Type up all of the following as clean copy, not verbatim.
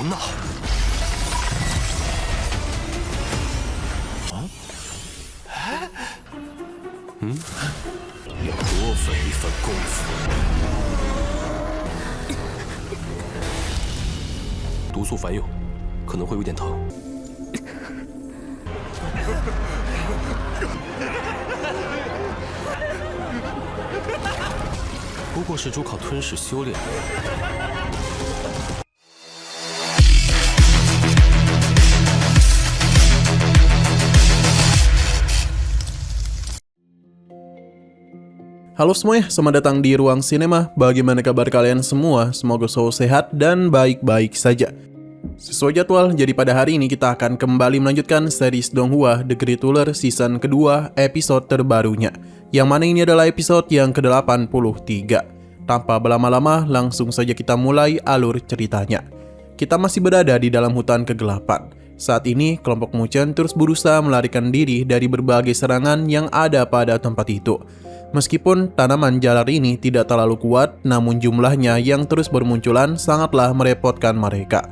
呢？要多费一番功夫。毒素反涌，可能会有点疼。不过是主靠吞噬修炼。Halo semuanya, selamat datang di Ruang Sinema. Bagaimana kabar kalian semua? Semoga selalu sehat dan baik-baik saja. Sesuai jadwal, jadi pada hari ini kita akan kembali melanjutkan series Donghua The Great Ruler season kedua episode terbarunya. Yang mana ini adalah episode yang ke-83. Tanpa berlama-lama, langsung saja kita mulai alur ceritanya. Kita masih berada di dalam hutan kegelapan. Saat ini, kelompok Muchen terus berusaha melarikan diri dari berbagai serangan yang ada pada tempat itu. Meskipun tanaman jalar ini tidak terlalu kuat, namun jumlahnya yang terus bermunculan sangatlah merepotkan mereka.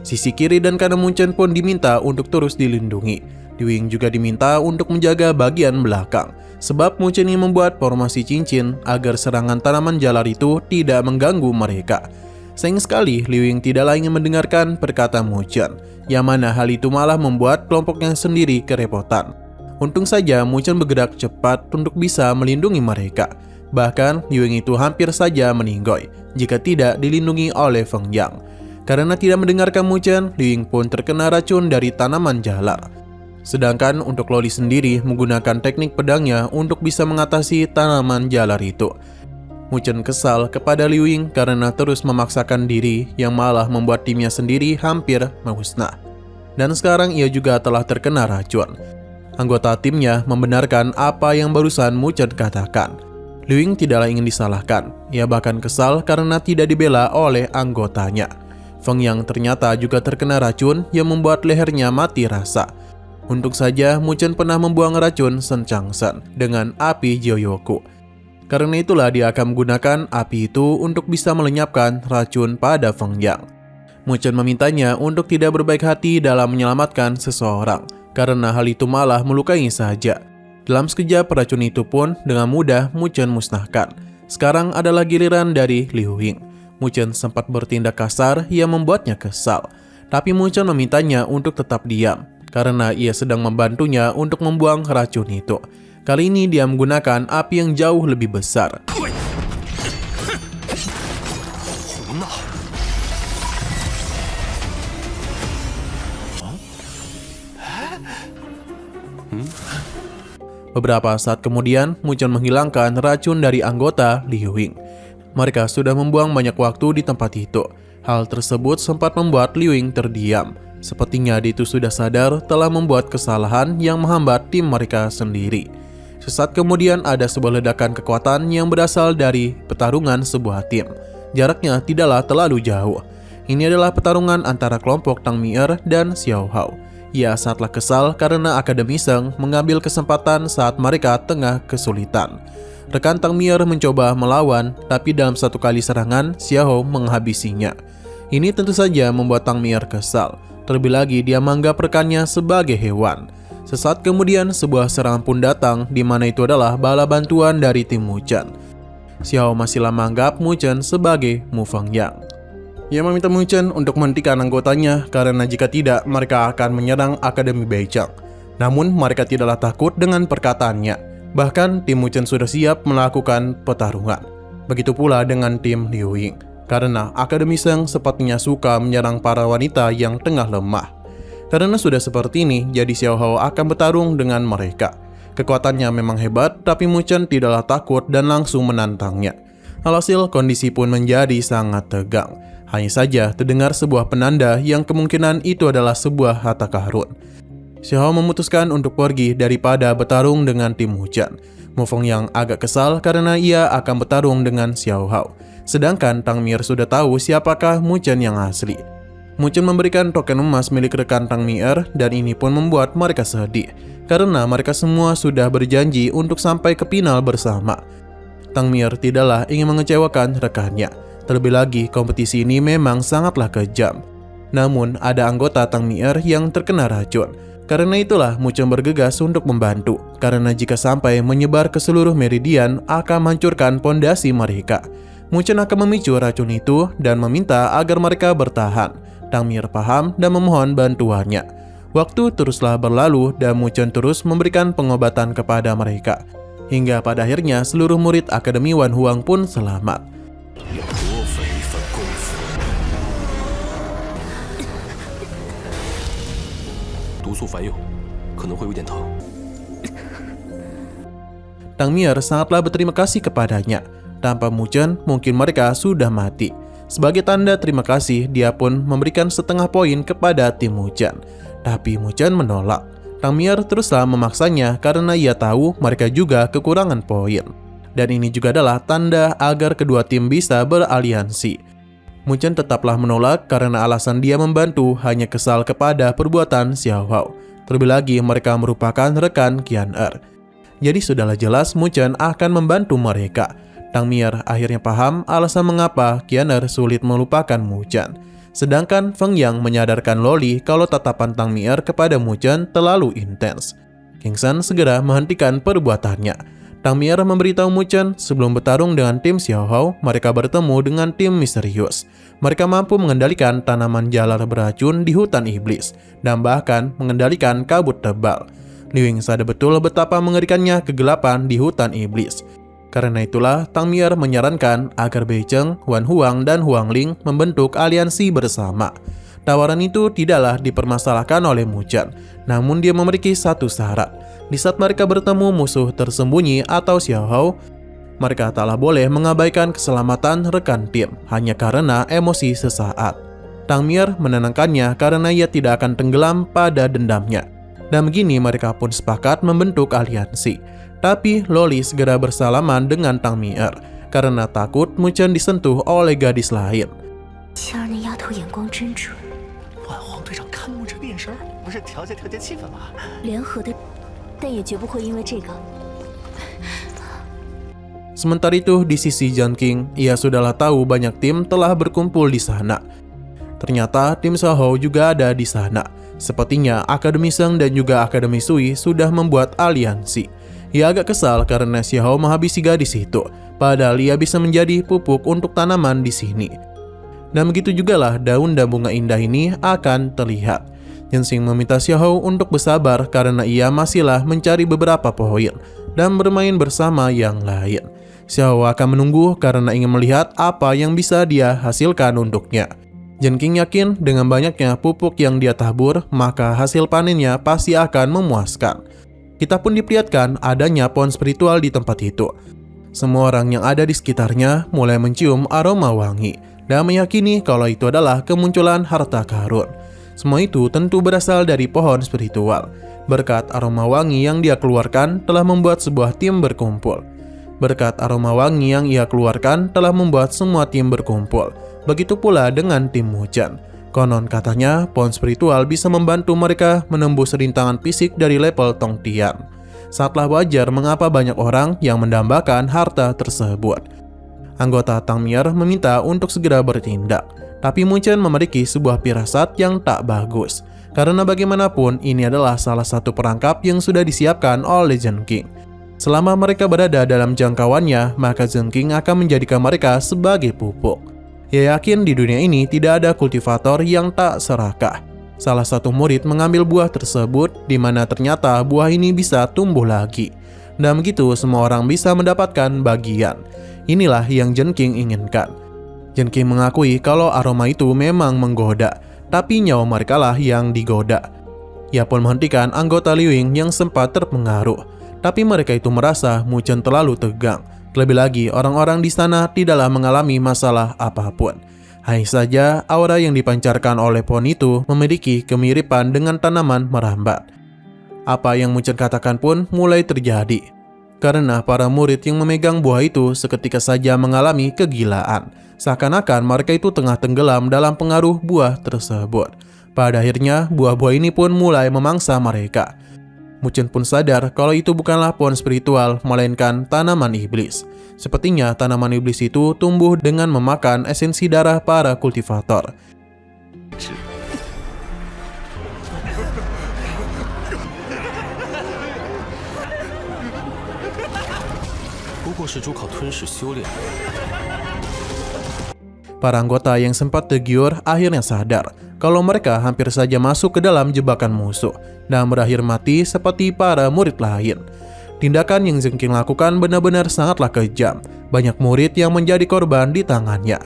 Sisi kiri dan kanan Muchen pun diminta untuk terus dilindungi. Liu juga diminta untuk menjaga bagian belakang, sebab Muchen ini membuat formasi cincin agar serangan tanaman jalar itu tidak mengganggu mereka. Sayang sekali, Liu tidaklah ingin mendengarkan perkataan Muchen, yang mana hal itu malah membuat kelompoknya sendiri kerepotan. Untung saja Muchen bergerak cepat untuk bisa melindungi mereka. Bahkan Liu itu hampir saja meninggoy jika tidak dilindungi oleh Feng Yang. Karena tidak mendengarkan Muchen, Liu pun terkena racun dari tanaman jalar. Sedangkan untuk Loli sendiri menggunakan teknik pedangnya untuk bisa mengatasi tanaman jalar itu. Muchen kesal kepada Liu karena terus memaksakan diri yang malah membuat timnya sendiri hampir musnah. Dan sekarang ia juga telah terkena racun. Anggota timnya membenarkan apa yang barusan Muchen katakan. Liu tidaklah ingin disalahkan. Ia bahkan kesal karena tidak dibela oleh anggotanya. Feng Yang ternyata juga terkena racun yang membuat lehernya mati rasa. Untung saja Muchen pernah membuang racun Shen Changsen dengan api Jiuyoku. Karena itulah dia akan menggunakan api itu untuk bisa melenyapkan racun pada Feng Yang. Muchen memintanya untuk tidak berbaik hati dalam menyelamatkan seseorang, karena hal itu malah melukai saja. Dalam sekejap racun itu pun dengan mudah Muchen musnahkan. Sekarang adalah giliran dari Liu Ying. Muchen sempat bertindak kasar yang membuatnya kesal. Tapi Muchen memintanya untuk tetap diam, karena ia sedang membantunya untuk membuang racun itu. Kali ini dia menggunakan api yang jauh lebih besar. Beberapa saat kemudian, Muchen menghilangkan racun dari anggota Liu Ying. Mereka sudah membuang banyak waktu di tempat itu. Hal tersebut sempat membuat Liu terdiam. Sepertinya dia itu sudah sadar telah membuat kesalahan yang menghambat tim mereka sendiri. Sesaat kemudian ada sebuah ledakan kekuatan yang berasal dari pertarungan sebuah tim. Jaraknya tidaklah terlalu jauh. Ini adalah pertarungan antara kelompok Tang Mier dan Xiao Hao. Ia sangatlah kesal karena Akademi Sheng mengambil kesempatan saat mereka tengah kesulitan. Rekan Tang Mier mencoba melawan, tapi dalam satu kali serangan, Xiao menghabisinya. Ini tentu saja membuat Tang Mier kesal. Terlebih lagi dia menganggap rekannya sebagai hewan. Sesaat kemudian sebuah serangan pun datang, di mana itu adalah bala bantuan dari tim Muchen. Xiao masihlah menganggap Muchen sebagai Mu Feng Yang. Ia meminta Muchen untuk menghentikan anggotanya karena jika tidak mereka akan menyerang Akademi Beicheng. Namun mereka tidaklah takut dengan perkataannya. Bahkan tim Muchen sudah siap melakukan pertarungan. Begitu pula dengan tim Liu Ying. Karena Akademi Sheng sepertinya suka menyerang para wanita yang tengah lemah. Karena sudah seperti ini, jadi Xiao Hao akan bertarung dengan mereka. Kekuatannya memang hebat, tapi Muchen tidaklah takut dan langsung menantangnya. Alhasil kondisi pun menjadi sangat tegang. Hanya saja terdengar sebuah penanda yang kemungkinan itu adalah sebuah harta karun. Xiao Hao memutuskan untuk pergi daripada bertarung dengan tim Muchen. Mu Feng Yang agak kesal karena ia akan bertarung dengan Xiao Hao. Sedangkan Tang Mier sudah tahu siapakah Muchen yang asli. Muchen memberikan token emas milik rekan Tang Mier dan ini pun membuat mereka sedih. Karena mereka semua sudah berjanji untuk sampai ke final bersama. Tang Mier tidaklah ingin mengecewakan rekannya. Terlebih lagi, kompetisi ini memang sangatlah kejam. Namun ada anggota Tang Mier yang terkena racun. Karena itulah Muchen bergegas untuk membantu, karena jika sampai menyebar ke seluruh meridian akan menghancurkan pondasi mereka. Muchen akan memicu racun itu dan meminta agar mereka bertahan. Tang Mier paham dan memohon bantuannya. Waktu teruslah berlalu dan Muchen terus memberikan pengobatan kepada mereka. Hingga pada akhirnya seluruh murid Akademi Wan Huang pun selamat. 要多费一份功夫。毒素反涌，可能会有点疼。 Tang Mier sangatlah berterima kasih kepadanya. Tanpa Muchen, mungkin mereka sudah mati. Sebagai tanda terima kasih, dia pun memberikan setengah poin kepada tim Muchen. Tapi Muchen menolak. Tang Mier teruslah memaksanya karena ia tahu mereka juga kekurangan poin. Dan ini juga adalah tanda agar kedua tim bisa beraliansi. Muchen tetaplah menolak karena alasan dia membantu hanya kesal kepada perbuatan Xiao Hao. Terlebih lagi mereka merupakan rekan Qian Er. Jadi sudahlah jelas Muchen akan membantu mereka. Tang Mier akhirnya paham alasan mengapa Qian Er sulit melupakan Muchen. Sedangkan Feng Yang menyadarkan Loli kalau tatapan Tang Mier kepada Muchen terlalu intens. King Shan segera menghentikan perbuatannya. Tang Mier memberitahu Muchen sebelum bertarung dengan tim Xiao Hao, mereka bertemu dengan tim misterius. Mereka mampu mengendalikan tanaman jalar beracun di hutan iblis dan bahkan mengendalikan kabut tebal. Liu Ying sadar betul betapa mengerikannya kegelapan di hutan iblis. Karena itulah Tang Mier menyarankan agar Bei Cheng, Wan Huang, dan Huang Ling membentuk aliansi bersama. Tawaran itu tidaklah dipermasalahkan oleh Muchen, namun dia memiliki satu syarat. Di saat mereka bertemu musuh tersembunyi atau Xiao Hao, mereka taklah boleh mengabaikan keselamatan rekan tim hanya karena emosi sesaat. Tang Mier menenangkannya karena ia tidak akan tenggelam pada dendamnya. Dan begini mereka pun sepakat membentuk aliansi. Tapi Loli segera bersalaman dengan Tang Mier karena takut Muchen disentuh oleh gadis lain. 仙儿那丫头眼光真准， 万皇队长看慕这个眼神儿，不是调节气氛吗？ 联合的，但也绝不会因为这个。 Sementara itu di sisi Jian Qing, ia sudahlah tahu banyak tim telah berkumpul di sana. Ternyata tim Xiao Hao juga ada di sana. Sepertinya Akademi Sheng dan juga Akademi Sui sudah membuat aliansi. Ia agak kesal karena Xiao Hao menghabisi gadis itu, padahal ia bisa menjadi pupuk untuk tanaman di sini. Dan begitu jugalah daun dan bunga indah ini akan terlihat. Jian meminta Xiao Hao untuk bersabar karena ia masihlah mencari beberapa poin dan bermain bersama yang lain. Xiao Hao akan menunggu karena ingin melihat apa yang bisa dia hasilkan untuknya. Jian Qing yakin dengan banyaknya pupuk yang dia tabur, maka hasil panennya pasti akan memuaskan. Kita pun diperlihatkan adanya pohon spiritual di tempat itu. Semua orang yang ada di sekitarnya mulai mencium aroma wangi dan meyakini kalau itu adalah kemunculan harta karun. Semua itu tentu berasal dari pohon spiritual. Berkat aroma wangi yang dia keluarkan telah membuat sebuah tim berkumpul. Berkat aroma wangi yang ia keluarkan telah membuat semua tim berkumpul. Begitu pula dengan tim Muchen. Konon katanya pohon spiritual bisa membantu mereka menembus rintangan fisik dari level Tong Tian. Saatlah wajar mengapa banyak orang yang mendambakan harta tersebut. Anggota Tang Mier meminta untuk segera bertindak, tapi Muchen memiliki sebuah firasat yang tak bagus. Karena bagaimanapun ini adalah salah satu perangkap yang sudah disiapkan oleh Jian Qing. Selama mereka berada dalam jangkauannya, maka Jian Qing akan menjadikan mereka sebagai pupuk. Ia yakin di dunia ini tidak ada kultivator yang tak serakah. Salah satu murid mengambil buah tersebut, di mana ternyata buah ini bisa tumbuh lagi. Dan begitu semua orang bisa mendapatkan bagian. Inilah yang Jian Qing inginkan. Jian Qing mengakui kalau aroma itu memang menggoda, tapi nyawa mereka lah yang digoda. Ia pun menghentikan anggota Liu Ying yang sempat terpengaruh. Tapi mereka itu merasa Muchen terlalu tegang. Terlebih lagi, orang-orang di sana tidaklah mengalami masalah apapun. Hanya saja, aura yang dipancarkan oleh pohon itu memiliki kemiripan dengan tanaman merambat. Apa yang Muchen katakan pun mulai terjadi. Karena para murid yang memegang buah itu seketika saja mengalami kegilaan. Seakan-akan mereka itu tengah tenggelam dalam pengaruh buah tersebut. Pada akhirnya, buah-buah ini pun mulai memangsa mereka. Muchen pun sadar kalau itu bukanlah pohon spiritual, melainkan tanaman iblis. Sepertinya tanaman iblis itu tumbuh dengan memakan esensi darah para kultivator. 过是主考吞噬修炼。 Para anggota yang sempat tergiur akhirnya sadar kalau mereka hampir saja masuk ke dalam jebakan musuh dan berakhir mati seperti para murid lain. Tindakan yang Zheng King lakukan benar-benar sangatlah kejam. Banyak murid yang menjadi korban di tangannya.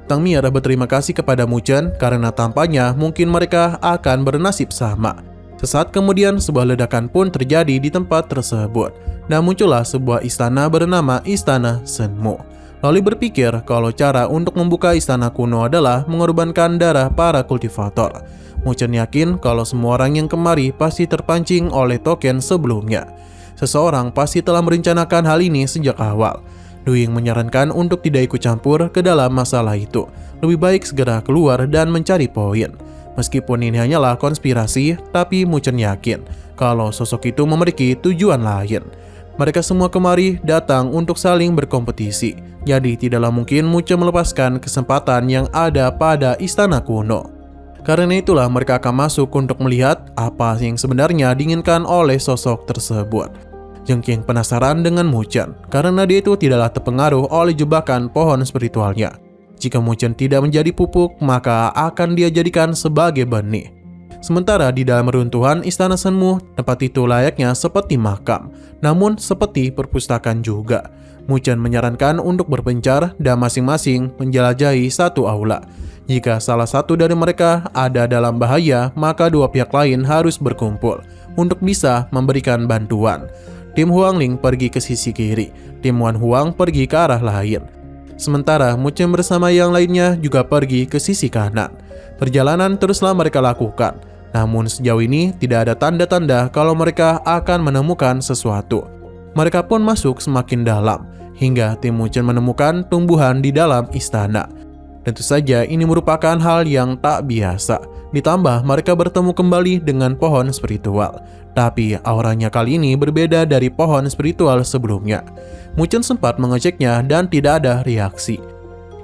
Tang Mir berterima kasih kepada Mu Chen karena tampaknya mungkin mereka akan bernasib sama. Sesaat kemudian sebuah ledakan pun terjadi di tempat tersebut dan muncullah sebuah istana bernama Istana Shenmu. Loli berpikir kalau cara untuk membuka istana kuno adalah mengorbankan darah para kultivator. Mu Chen yakin kalau semua orang yang kemari pasti terpancing oleh token sebelumnya. Seseorang pasti telah merencanakan hal ini sejak awal. Du Ying menyarankan untuk tidak ikut campur ke dalam masalah itu. Lebih baik segera keluar dan mencari poin. Meskipun ini hanyalah konspirasi, tapi Mu Chen yakin kalau sosok itu memiliki tujuan lain. Mereka semua kemari datang untuk saling berkompetisi. Jadi tidaklah mungkin Mu Chen melepaskan kesempatan yang ada pada istana kuno. Karena itulah mereka akan masuk untuk melihat apa yang sebenarnya diinginkan oleh sosok tersebut. Zheng King penasaran dengan Mu Chen karena dia itu tidaklah terpengaruh oleh jebakan pohon spiritualnya. Jika Mu Chen tidak menjadi pupuk, maka akan dia jadikan sebagai benih. Sementara di dalam reruntuhan istana Shenmu, tempat itu layaknya seperti makam, namun seperti perpustakaan juga. Mu Chen menyarankan untuk berpencar dan masing-masing menjelajahi satu aula. Jika salah satu dari mereka ada dalam bahaya, maka dua pihak lain harus berkumpul untuk bisa memberikan bantuan. Tim Huang Ling pergi ke sisi kiri, tim Wan Huang pergi ke arah lain. Sementara Mu Chen bersama yang lainnya juga pergi ke sisi kanan. Perjalanan teruslah mereka lakukan, namun sejauh ini tidak ada tanda-tanda kalau mereka akan menemukan sesuatu. Mereka pun masuk semakin dalam, hingga tim Mu Chen menemukan tumbuhan di dalam istana. Tentu saja ini merupakan hal yang tak biasa. Ditambah mereka bertemu kembali dengan pohon spiritual. Tapi auranya kali ini berbeda dari pohon spiritual sebelumnya. Mu Chen sempat mengeceknya dan tidak ada reaksi.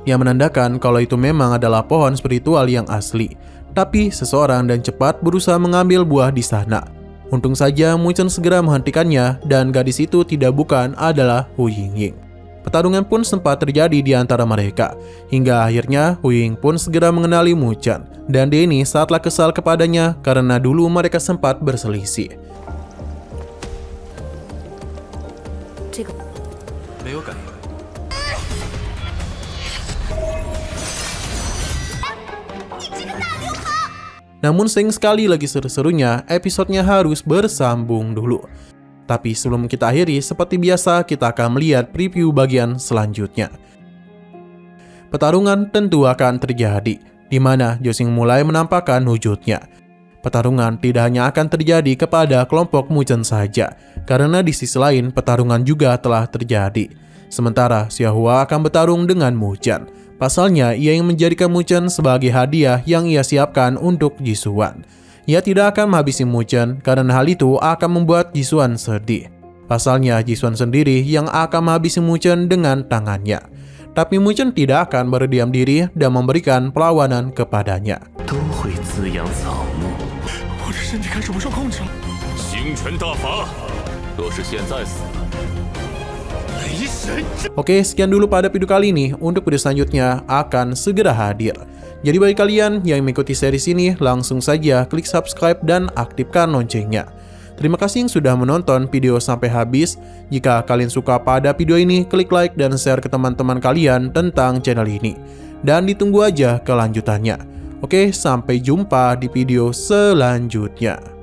Yang menandakan kalau itu memang adalah pohon spiritual yang asli. Tapi seseorang dan cepat berusaha mengambil buah di sana. Untung saja Mu Chen segera menghentikannya dan gadis itu tidak bukan adalah Hu Yingying. Pertarungan pun sempat terjadi di antara mereka, hingga akhirnya Hu Ying pun segera mengenali Mu Chen, dan dia ini sangatlah kesal kepadanya karena dulu mereka sempat berselisih. 没有感应。 Namun sayang sekali lagi seru-serunya, episodenya harus bersambung dulu. Tapi sebelum kita akhiri, seperti biasa kita akan melihat preview bagian selanjutnya. Pertarungan tentu akan terjadi, di mana Zhou Xing mulai menampakkan wujudnya. Pertarungan tidak hanya akan terjadi kepada kelompok Mu Chen saja, karena di sisi lain pertarungan juga telah terjadi. Sementara Xiahua akan bertarung dengan Mu Chen. Pasalnya, ia ingin menjadikan Mu Chen sebagai hadiah yang ia siapkan untuk Jisuan. Ia tidak akan menghabisi Mu Chen karena hal itu akan membuat Jisuan sedih. Pasalnya, Jisuan sendiri yang akan menghabisi Mu Chen dengan tangannya. Tapi Mu Chen tidak akan berdiam diri dan memberikan perlawanan kepadanya. 都会滋养草木。我这身体开始不受控制了。星辰大法，若是现在死了， 雷神之 Oke, sekian dulu pada video kali ini. Untuk video selanjutnya akan segera hadir. Jadi bagi kalian yang mengikuti series ini, langsung saja klik subscribe dan aktifkan loncengnya. Terima kasih yang sudah menonton video sampai habis. Jika kalian suka pada video ini, klik like dan share ke teman-teman kalian tentang channel ini. Dan ditunggu aja kelanjutannya. Oke, sampai jumpa di video selanjutnya.